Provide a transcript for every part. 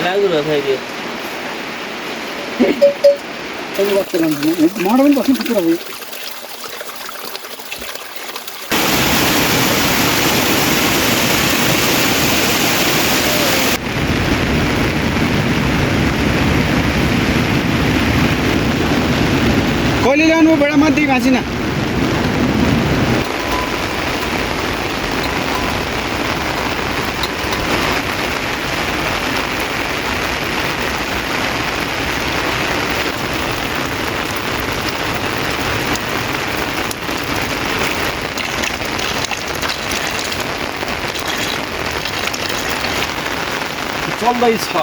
लाग्दो रहेछ अहिले तपाईँ बस्छ माडो पनि बस्नु पुरा भयो कहिले ल्याउनु बेडा माथि घाँसिना चल्दैछ ल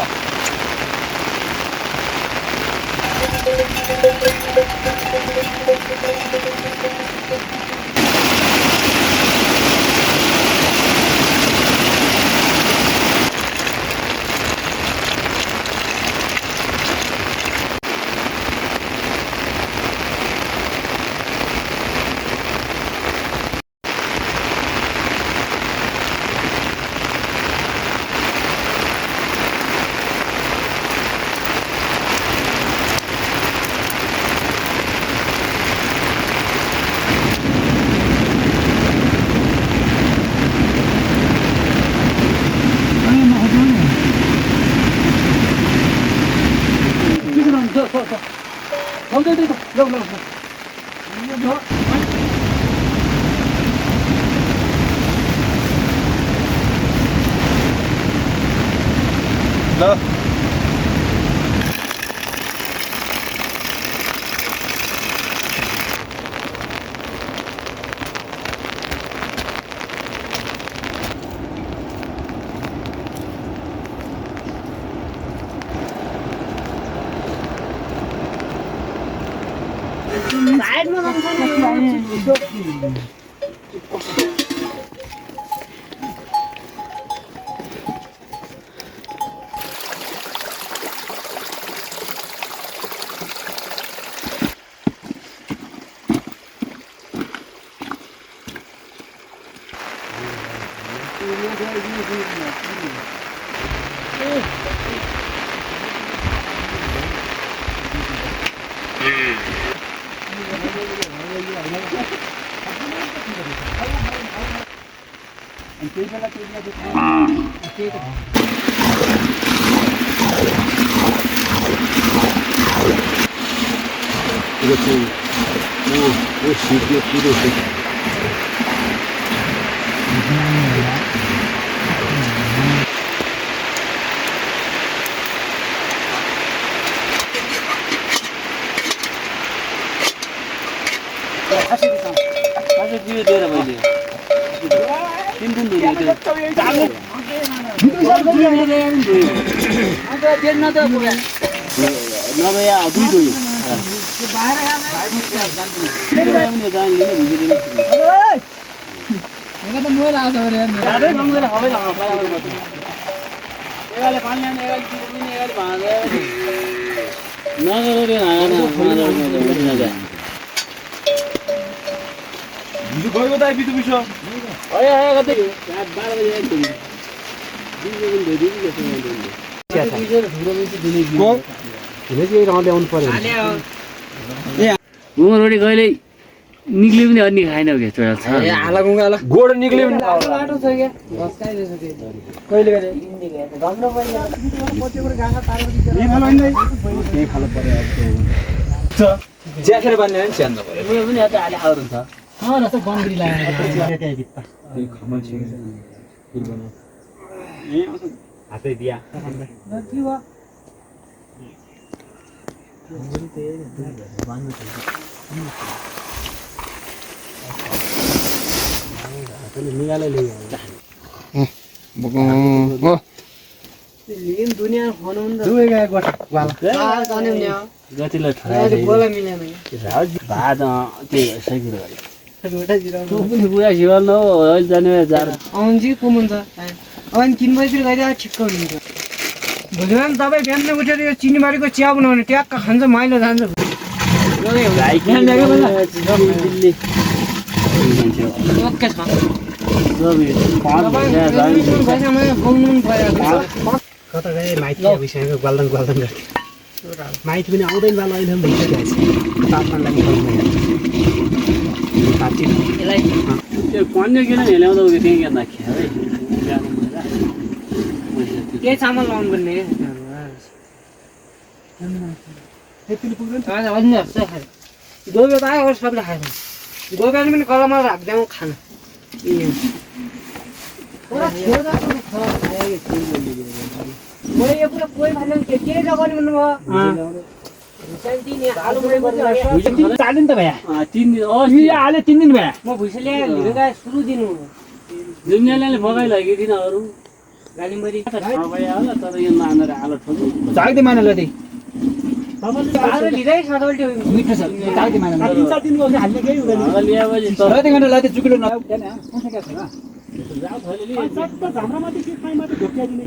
साइडमा जान्छ 이렇게 오 시기에 필요해. साथै बियो दिएर मैले 3 दिन दियो त्यो नभए दुई दोयो गयो दाइ बितु बिसो रोटी कहिले निक्ल्यो पनि अन्य खाएन क्या छोरा गोड निक्ल्यो भने कहिले गरे ज्याखेर बान्ने नि च्यान्द पर्यो पनि यता आले आउनु छ बन्दरी लागेर हातै दिया गतिलो भात त्यो सकिरो पुरा सिवाल न अहिले जाने आउँछ कुमुन्छ अनि 3 बजीतिर गइदिए ठिक्क हुन्छ भोलिमा तपाईँ बिहान उठेर यो चिनीबारीको चिया बनाउने ट्याक्क खान्छ माइलो जान्छ ओके छ कता गए माइती विषयको गल्दन गर्थ्यो माइती पनि आउँदैन बाल अहिले पनि भइसकेको छ तापमान लागि यसलाई त्यो कन्या किन हेल्याउँदा उयो त्यही क्या नाख्यो है के चामल लाउनु पर्ने त्यतिले पुग्दैन गोबे त आयो सबले खान्छ गोबेले पनि कलममा राख्दैन खाना यो पुरा कोही भन्नु के जग्गा भन्नुभयो चालिन त भया 3 दिन हाले 3 दिन भया म भुइँसले लिनु गए सुरु दिनु दुनियाँले भगाइ लग्यो दिनहरू गालीमरी भइहाल्यो होला तर यो नानेर आलो ठोक्नु जाग्दै माने लदे तपाईँले लिँदै सधैँ मिठो छ जाग्दै माने 3-4 दिनको अघि हाल्ने केही हुँदैन लिएपछि लदे गण्डा लदे चुकिलो नआउ त्यहाँ कुन के छ र जाऊ थैले सबै हाम्रो माथि के खाइ माथि ढोक्याइदिने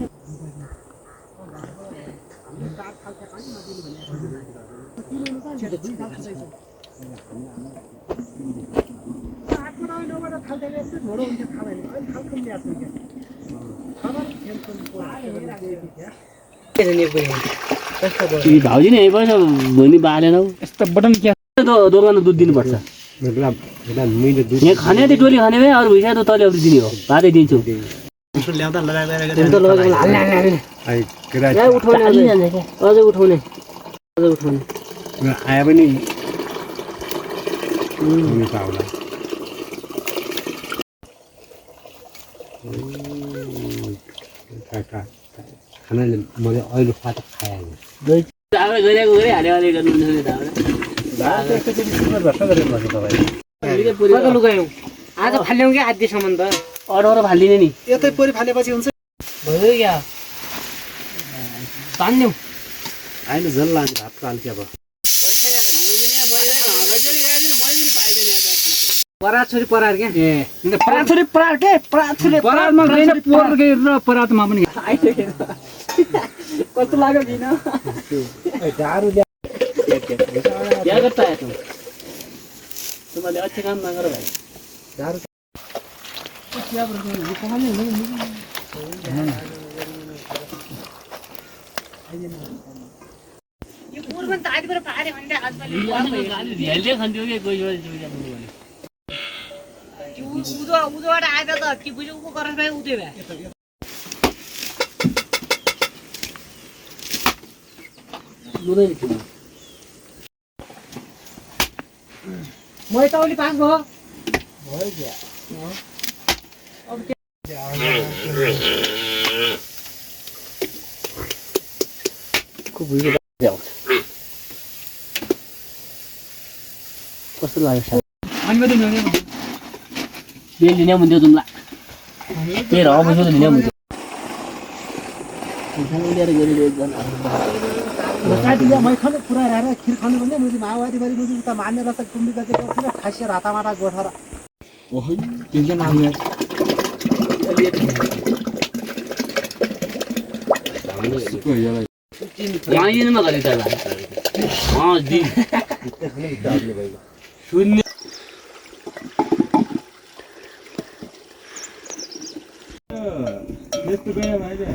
भाउजी नि यही पैसा भोलि बालेन यस्तो बटन क्या दोकानमा दुध दिनुपर्छ यहाँ खाने त्यो टोली खाने भए अरू भइसक्यो त तैँले अब दिने हो भातै दिन्छु अझै उठाउने आयो पनि खानाले मैले अहिले फाटा खाएँ गरिरहेको गरिहाल्यो अलिक गर्नु लुगायौँ आज फाल्यौँ क्या आधीसम्म त अरू फालिदिने नि यतै परि फालेपछि हुन्छ भयो क्या तान्यौँ आइन झल लान्छ भात काल्के अब पराछोरी परार क्या पराछोरी परार के पराछोरी परारमा गएन पोर गएर परातमा पनि कस्तो लाग्यो किन झारू क्या करता है तुम्हारे अच्छे काम ना करो भाई झारू यो पूर्व त आदिबाट पारे भन्दै आजले हेल्दै खान्थ्यो के कोही उदोबाट आएर त के बुझ्यो उको गरेर भाइ उदे भए मै त अलि पास भयो क्या अब के कस्तो लाग्यो अनि मात्रै ल्याउने बेल लिने मुन्थ्यो तुमलाई तेरो पैसा त लिने मुन्थ्यो लिएर गएर एकजना साथीले मै खानु पुरा राखेर खिर खानु भने मैले माओवादी बारी मुझे त मान्ने रस कुम्बी गते गर्छ खासिया रातामाटा गोठा र ओहो तिनजना नाम वाइनमा गरे त दी शून्य यस्तो गयो भाइले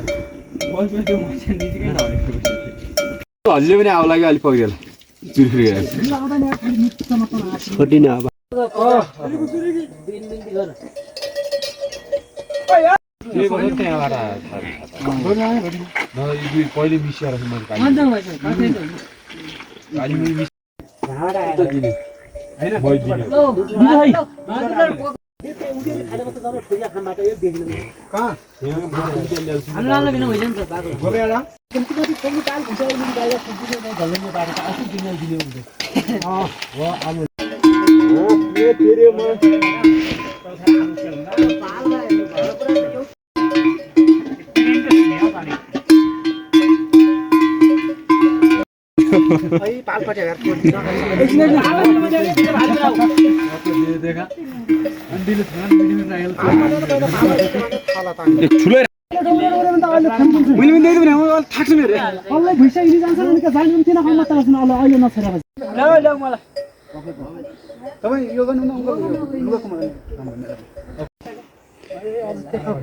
बस बस त्यो मान्छे निजिकै ढलेको हल्ले पनि आउ लाग्यो अलि पग्देल चुरफुरी गएर छोटी न अब पहिले मिसिएर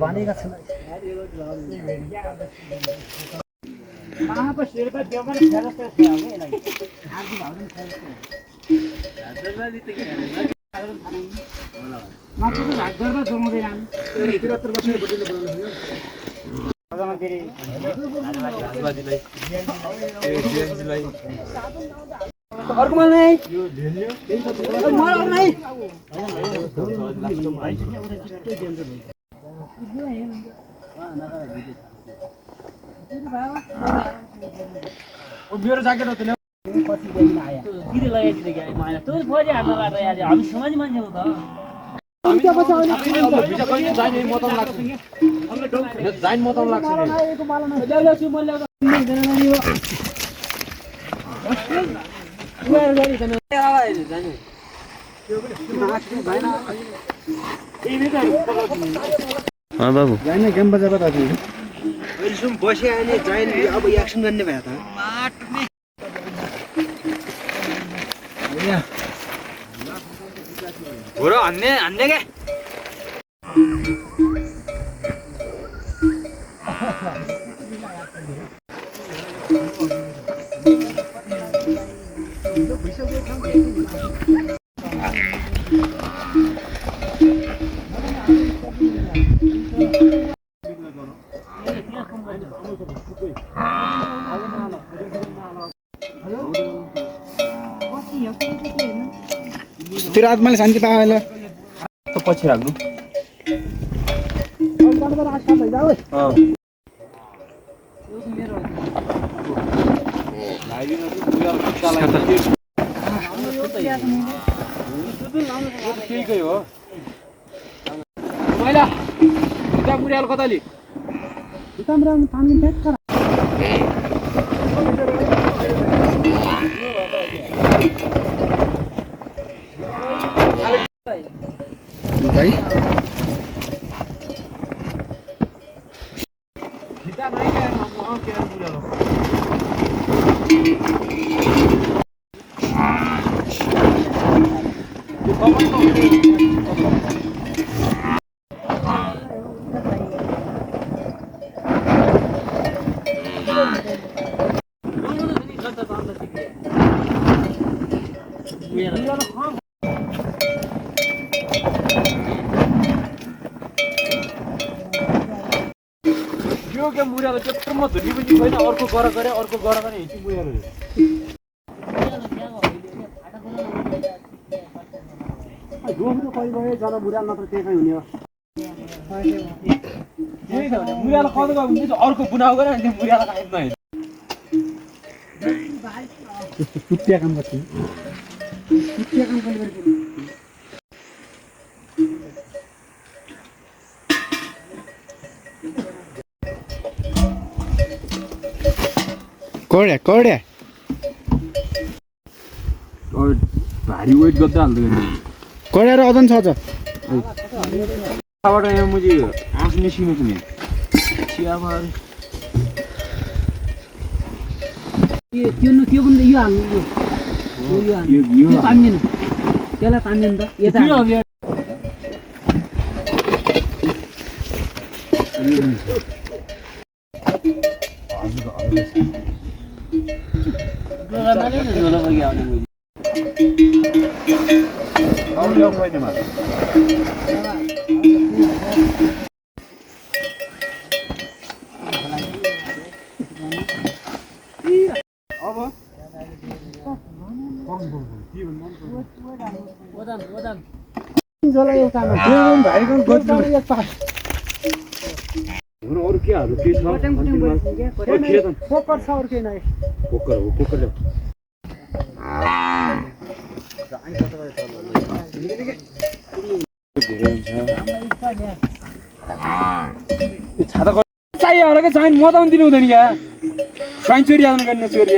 भनेका छन् महाको शेर्पा देवमा फेरस्त थियो हैन आजु भाउजन फेरस्त मात्र भाग गर्दा जोमाउँदैन हामी 73 वर्षको बुढीले बोल्नु थियो अझमा फेरि राजवादीलाई अर्को माल नै यो धेल्यो माल नै ओ मेरो ज्याकेट हो त पछि देखिन आयो किले लगाइदिने के मलाई तँ पछि हान्न लाग्छ यार हामी समाज मान्छे हो त हामी त पछि भिजा कहिले जाने मतम लाग्छ जाइन मतम लाग्छ ल्याउ म ल्याउ बाबु जाइन गेम बजाएर दाजु सुम बसे आने जाइन अब एक्सन गर्ने भए त हो र हान्ने के तेरो आत्माले शान्ति पाएला त पछि राख्नु ठिकै हो मैला उता मुरियाल कताली भाइ यो के मुरियाल त्यत्रो म धुनी पनि छैन अर्को गरे हिँड्छु मुरियाल जोम्रो कहिले गयो जब मुराल नत्र त्यसै हुने हो मुरियाल कता गयो भने अर्को बुनाउ गरे अनि मुरियाल खाइदैन कुत्तिया काम गर्छ कड्या भारी वेट गर्दै हाल्दैन कड्या र ओजन छ छ बाट यहाँ मुझे आँख निस्किनु पनि चियाबार त्यो पनि यो हाल्नु यो तान्दिनु त्यसलाई तान्दिनु त यता अरू के हाल्नु के छ पोकर छ अरू केही नै पोकर हो पोकर ल्याऊ छाता चाहियो होला क्या चाहिने म त दिनु हुँदैन क्या स्वाइन चोरी आउनु गर्ने चोरी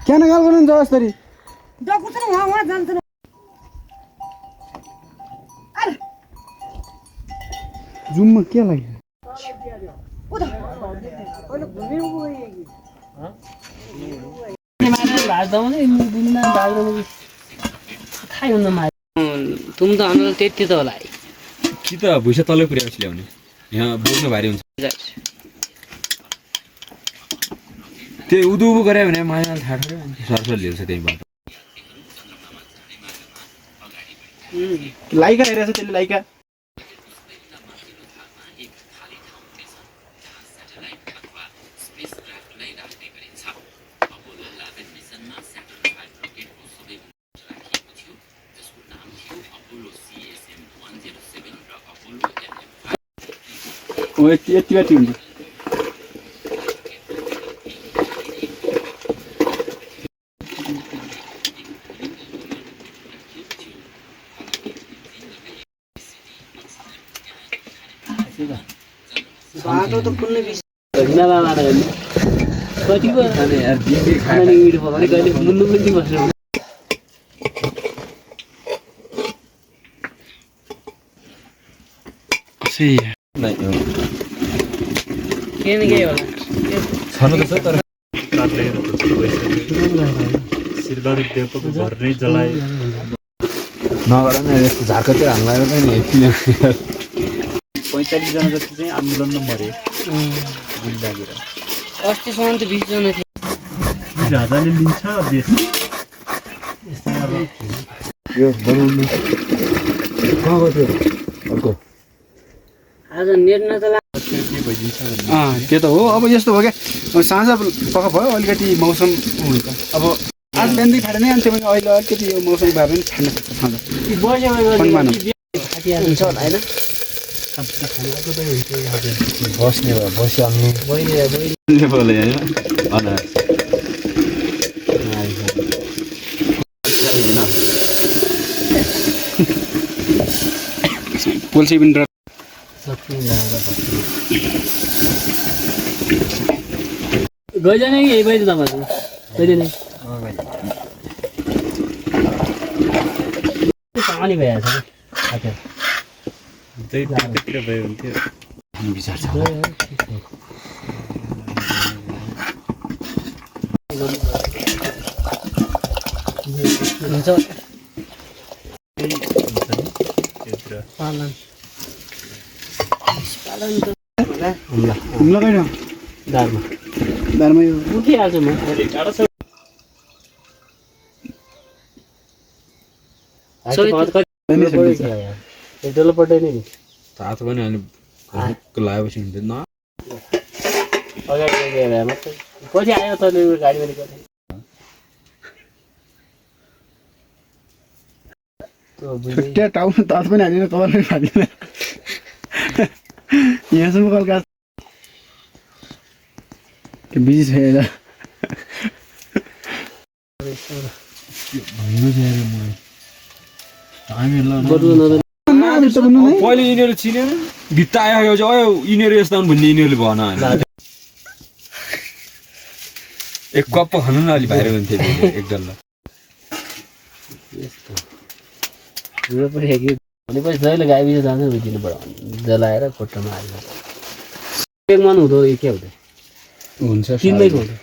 क्या गाल गर्नुहुन्छ यसरी डकुछ न वहाँ जान्छ न जुममा के लाग्यो तुम त अनुहार त्यति त होला कि त भुइँसा तलै पुर्याएपछि ल्याउने यहाँ बोक्नु भारी हुन्छ त्यो उदुबु गरे भने माया थाहा सरसर ल्याउँछ त्यहीँबाट लाइका हेरेछ त्यसले लाइका ओ यति माथि हुन्छ बाटो त कुनै विषय कतिको खाना मिठो भयो भने कहिले मुन्नु पनि बस्नु केही न केही होला छनु त छ तर सिरबारी दिएको घर नै जलाए नगर न यस्तो झारकतिर हाल्नु लाग्यो नि 45 जना जति चाहिँ आन्दोलनमा मरे गुली लागेर अस्तिसम्म त 20 जना थिए राजाले लिन्छ देश यो बनाउनु कहाँ गयो अर्को आज नेट न चला त्यो त हो अब यस्तो हो क्या अब साँझ पख भयो अलिकति मौसम हुन्छ अब आज बिहानदेखि फाटेन अनि त्यो पनि अहिले अलिकति यो मौसम भए पनि फाट्न सक्छ साँझ हुन्छ होला होइन बस्ने भयो बसिहाल्नु बोले होइन पोल्सी पनि गइजाने कि यही बाहिर तपाईँहरू गइजाने पानी भइहाल्छ कि त्यही त्यतिर भयो हुन्थ्यो विचार छ हुन्छ पालन हुम्ला गएन दारमा दारमा यो उठिहाल्छु म डल्लोपट्टि नै नि तातो पनि अनि लगाएपछि हुँदैन अगाडि गएर मात्रै पछि आयो तैँले गाडी पनि गरे छुट्टै टाउन तातो पनि हालिदिन कवर पनि हालिदिन यहाँसम्म कलका बिजी छ यता पहिले यिनीहरू चिनेन भित्त आयो यिनीहरू यस्तो भन्ने यिनीहरूले भन एक कप खानु न अलि भाइरल हुन्थ्यो एक डल्ला यो पनि भनेपछि जहिले गाई बिच जान्छ दिनुपर्छ जलाएर खुट्टामा हाल्नु एक मन हुँदो के हुँदैन हुन्छ तिनमै हुँदो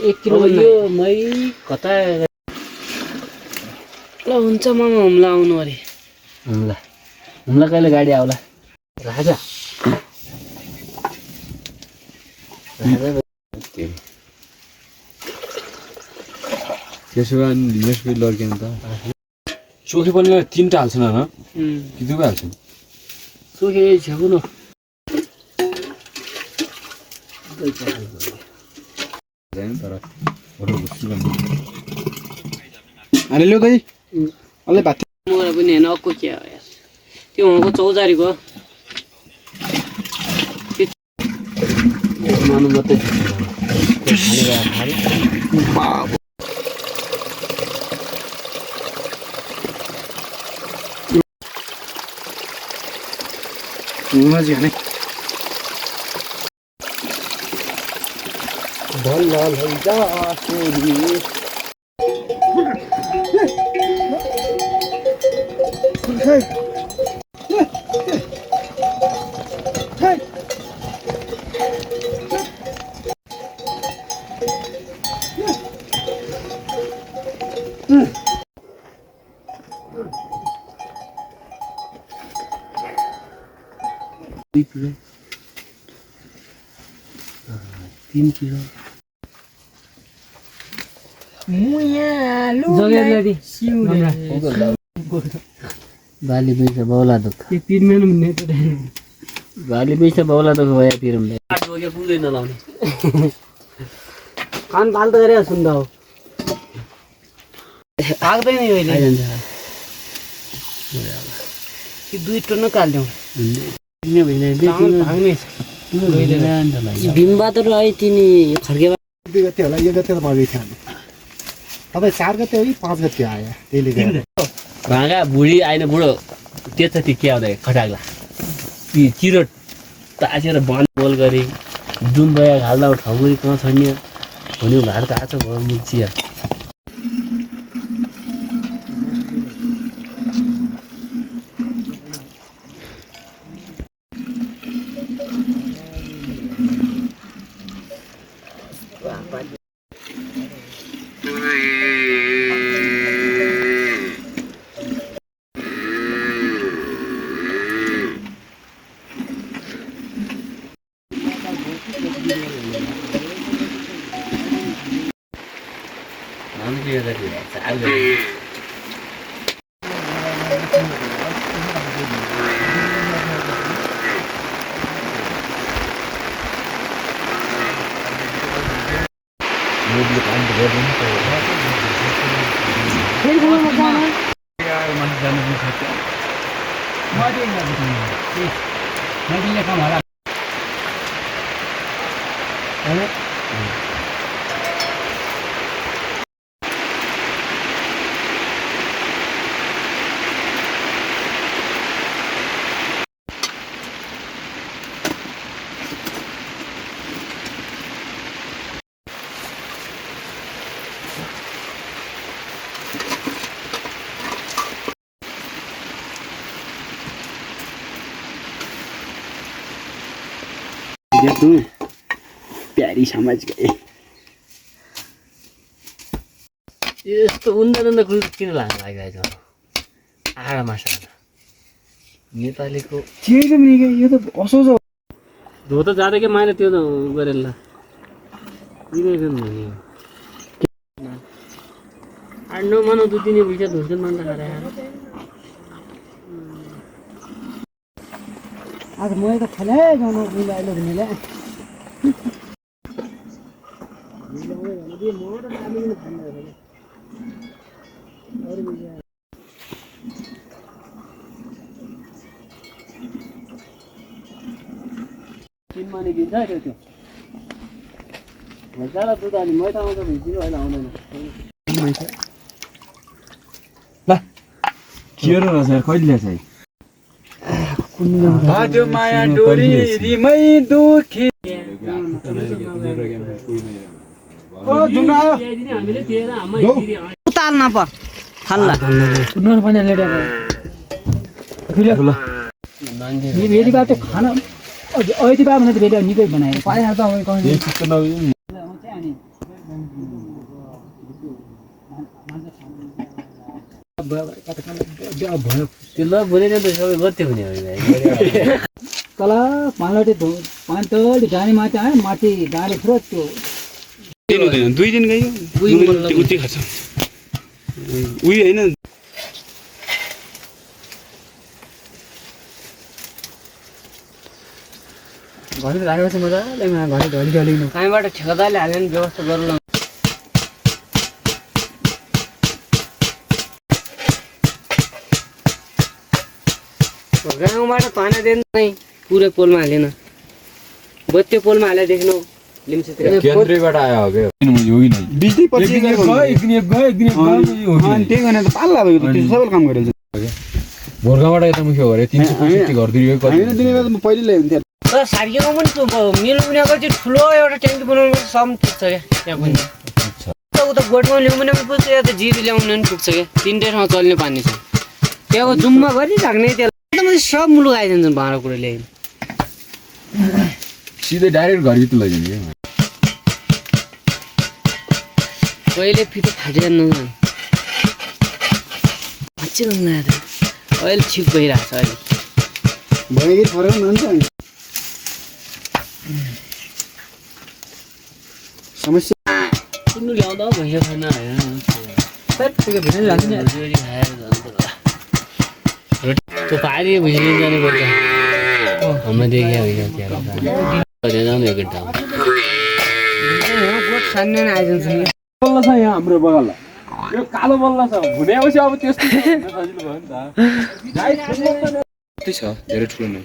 एक किलो यो मै कता ल हुन्छ मामा हुम्ला आउनु अरे हुम्ला कहिले गाडी आउला राजा त्यसो भए यसको लड्केन त चोखी पनि 3टा हाल्छन् होइन कि 2 हाल्छन् चोखी छेउ न तर अरू घुस्छु भन्नु अरे ल्याउ दाइ अलि भात मलाई पनि होइन अक्को के हो यार त्यो उहाँको चौजारीको मानु मात्रै नजिक नै बल्ल लैजा छोरी तीन किलो बाली पैसा बाउला दुख बाली पैसा बाउला दुख भयो पिरमले आठ बगे पुग्दैन लाउने कान पाल त गरे सुन्दा हो आग्दैन यो अहिले आइजान्छ कि 2 टन काल्दियौ किन भइले भाग्ने बिम्बा त रहे तिनी खर्के 2 गते होला 1 गते त मगै थियो तपाईँ 4 गते हो कि 5 गते आयो त्यसले गर्दा भागा बुढी आइन बुढो त्यति के आउँदै खटाक्ला ती चिरो तासेर बन्द बोल गरे जुन बया घाल्दा ठाउँगरी कहाँ छन्ने भन्यो भाडको आएको भयो मुचिया तू प्यारी समाज गए यस्तो उन्दा किन लाग्नु लागिरहेको छ आडा माछा नेपालीको चेज पनि यो त असोज धो त जाँदै के मैले त्यो गरेर ल आठ नौ मानौ 2-3 पैसा धुन्छ मन त खाएर आज मैले त खेले जानु मिलाइलो भनेले तिन माने दिन्छ त्यो मजाला दुध अनि मैदा आउँछ भिजियो अहिले आउँदैन ल के हो र कहिले ल्याछ है बाटो माया डोरी रिमै दुखी हामीले दिएर उताल नप हल्ला नर पनि लेडा मान्छे भेडी बाटो खाना अहिले बा भने त भेडी निकै बनाएर पाए त अब कहिले त्यो ल बोलेन त सबै गर्थ्यो भने तल पाँचवटे पाँचवटे जाने माथि आयो माथि गाडी पुरा त्यो 2 दिन गयो उति खर्च उही हैन घरि लागेपछि मजाले घरि ढली ढलिनु कहीँबाट ठेकेदारले हाल्यो नि व्यवस्था गर्नु गाउँबाट पानी दिनु नै पुरै पोलमा हालेन बत्ती पोलमा हाले देख्नु लिम्सेतिर केन्द्रबाट आयो हो के बिजली पछि गयो अनि त्यही गर्ने त पाल्ला भयो त त्यो सबै काम गरेछ भोर्खाबाट यता मुख्य गरे 365 घर दियो हामीले दिने बेला त म पहिले ल्याइ हुन्थ्यो तर सार्कीमा पनि मिल उनीहरूको चाहिँ ठुलो एउटा ट्याङ्की बनाउनु पर्छ सम पुग्छ क्या त्यहाँ पनि उता गोठमा ल्याउनु पनि पुग्छ या त जिरी ल्याउनु पनि पुग्छ क्या तिनटै ठाउँ चल्ने पानी छ त्यहाँको जुम्मा गरिराख्ने त्यसलाई सब मुलुक आइजान्छन् भाँडा कुरो ल्याइन् सिधै डाइरेक्ट घरभित्र लैजाने क्या पहिले फिटो फाटेर नजानु अहिले ठिक भइरहेको छ अहिले भएकै फरक हुन्छ समस्या सुन्नु ल्याउँदा भैया खान त्यो पारी भुइँले जानु पर्छ हाम्रो देखिया भइसक्यो त्यहाँ एक घन्टा गोठ सान्ने आइजान्छ बल्ल छ यहाँ हाम्रो बगल यो कालो बल्ल छ भुनेपछि अब त्यस्तो सजिलो भयो नि त त्यस्तै छ धेरै ठुलो नै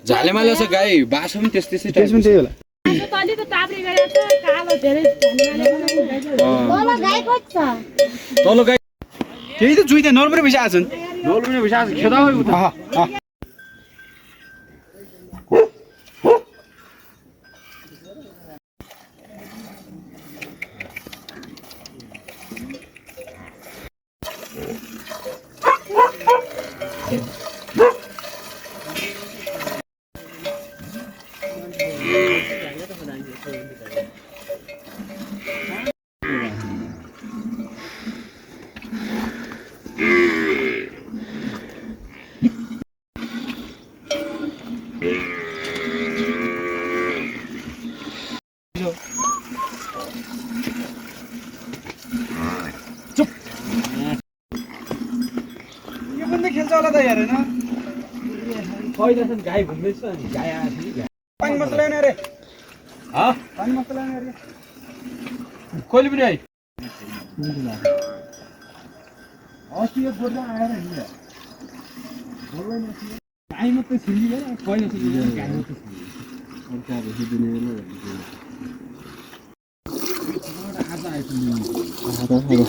झालेमाले छ गाई बाछो पनि त्यस्तै त्यसमा त्यही होला तली त ताप्रे गरेको छ कालो धेरै तल गाई कति छ तल गाई त्यही त जुइते नर्मरै भइसकेको छन् नल पनि भइसकेको छ खेदा भयो उता यो पनि त खेल्छ होला त यार हैन पहिलासम्म गाई घुम्दैछ अनि गाई आएको थियो कि पानी मसला ल्याउने अरे हा पानी मसला ल्याउने अरे कहिले पनि आइ अस्ति यो गोठमा आएर हिँड्यो गाई मात्रै छिल्लिएन पहिला चाहिँ गाई मात्रै आज आइपुग्यो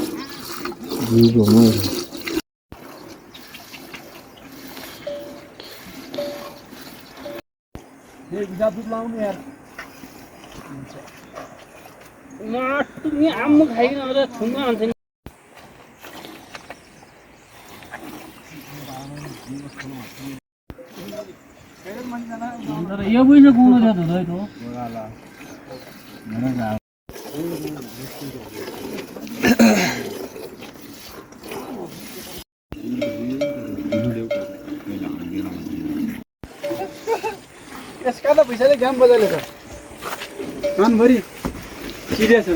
दुध लाउनु यार आम्म खाइकन अझ थुङ्गा हाल्छ नि तर यो बुझ्नु गुण जात हुँदै त यसका त पैसाले घाम बजाले छ कानभरि सिरियस हो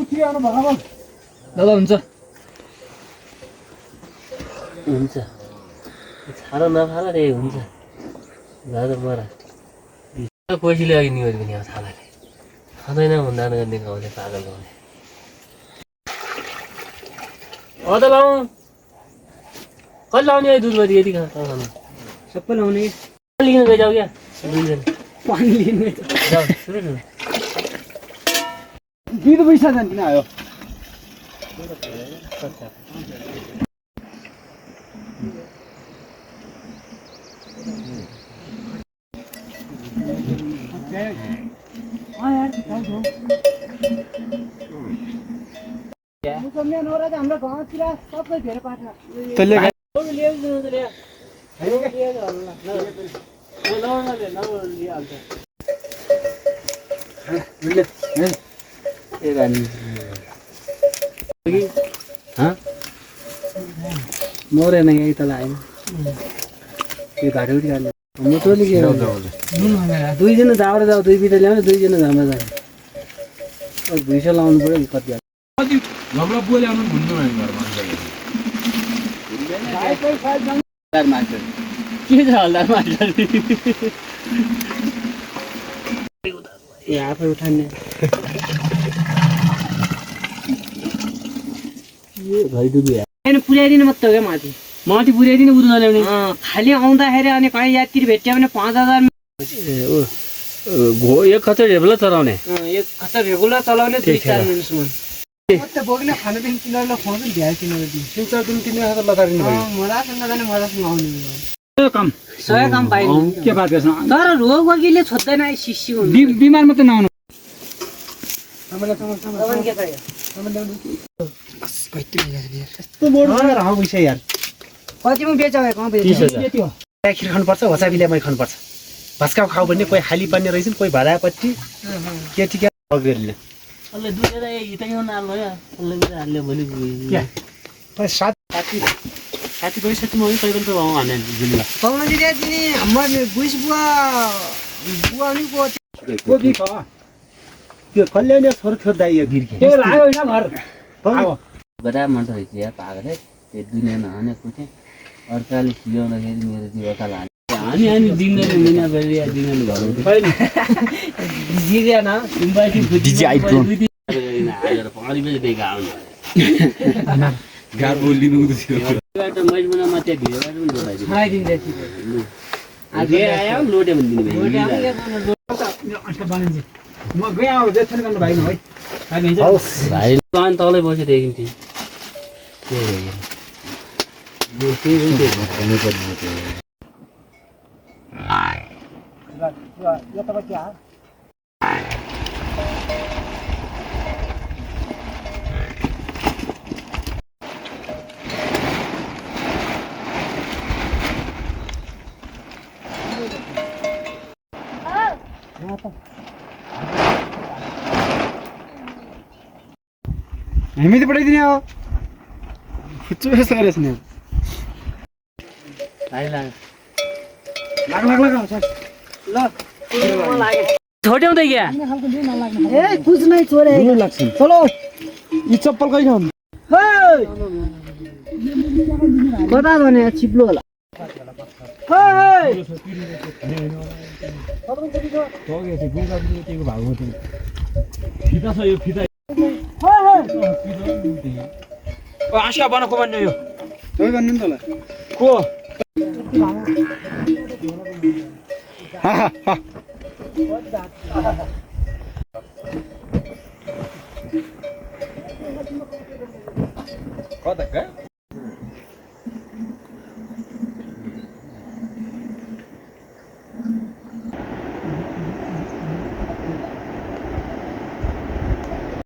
उठिरहनु भगवान् दादा हुन्छ हुन्छ छाडो नफाल रे हुन्छ जाँदा मरा पैसीले अघि निगरी पनि अब छालाले खाँदैन भन्दा गर्ने गाउँले पागल गाउँले त लाउँ कहिले लाउने है दुधमा यति खानु सबै लाउने लिन गइजाऊ क्या दुईजना पानी लिने जाऊ सुरु न दुई त पैसा जान्दिन आयो हाम्रो गाउँतिर सबै धेरै पार्छ त्यसले मरेन यही तल आएन यो घाटो उठि हाल्नु म तँले के दुईजना जाऊ जाऊ दुई बिटा ल्याउने दुईजना जाँदा जाने भुइँसो लाउनु पऱ्यो नि कति घरमा बोल्याउनु भुल्नु घरमा के छ हल्दार मान्छ ए आफै उठाउने होइन पुर्याइदिनु मात्रै हो क्या माथि माथि पुर्याइदिने बुझ्नु नल्याउने खालि आउँदाखेरि अनि कहीँ यात्री भेट्यो भने 5000 एक खचर हेर्ला चलाउने एक खच्चर रेगुलर चलाउने 2-4 महिनासम्म त्यो बोक्ने खानेदेखि किनेरलाई खुवाउँछ नि भ्याए किनेर दिन्छ 3-4 दिन किनेर त लतारिनु भयो मजासँग जाने मजासँग आउने काम सय काम पाइने के बात गर्छ तर रोग वगिले छोड्दैन सिसी हुन्छ बिमार मात्रै नआउनु तपाईँ के चाहियो यस्तो बोर्ड बनाएर हाउ भइसक्यो यार कतिमा बेच्यो कहाँ 30,000 के त्यो खिर खानुपर्छ होचा बिलामै खानुपर्छ भास्का खाऊ भन्ने कोही खाली पार्ने रहेछन् कोही भाडापट्टि के ठिक अग्रेलले अलि दुधेर इतै नाल भयो अलि भोलि कोही साथी पैसा म सैकल त भने जुम्ला कौन दिया दिने हमर गुइस बुवा बुवा नि को कोही छ त्यो कल्याण छोरो थियो दाइ यो गिर्के ए लाग्यो हैन घर बडा मन त या पागल है त्यो दुनिया नहाने कुथे अर्काले खियाउँदाखेरि मेरो जीवका लाग्यो हामी दिनले मिना गरिया दिनले घर जिरिया न सिम्बाटी फुटी हालेर 5 बजे देखि आउनु गाडो लिनु थियो एउटा मजबुनामा त्यहाँ भिडबाट पनि जोडाइदिनु खाइदिन्छ आज आयो लोटे भन्दिनु म गएँ अब जेठन गर्नु भाइ न है भाइ प्लान तलै बस्यो देखिन्थ्यो यो तपाईँ के हो हामी त पठाइदिने हो फुच्चो यस्तो गरेछ नि भाइ लाग ल छोट्याउँदै क्या ए कुछ नहीं छोरे लाग्छ चलो यी चप्पल कहिले हुन् कता भने चिप्लो होला फिता छ यो फिता आशा बनाएको भन्ने यो तपाईँ भन्नु नि तँलाई को कता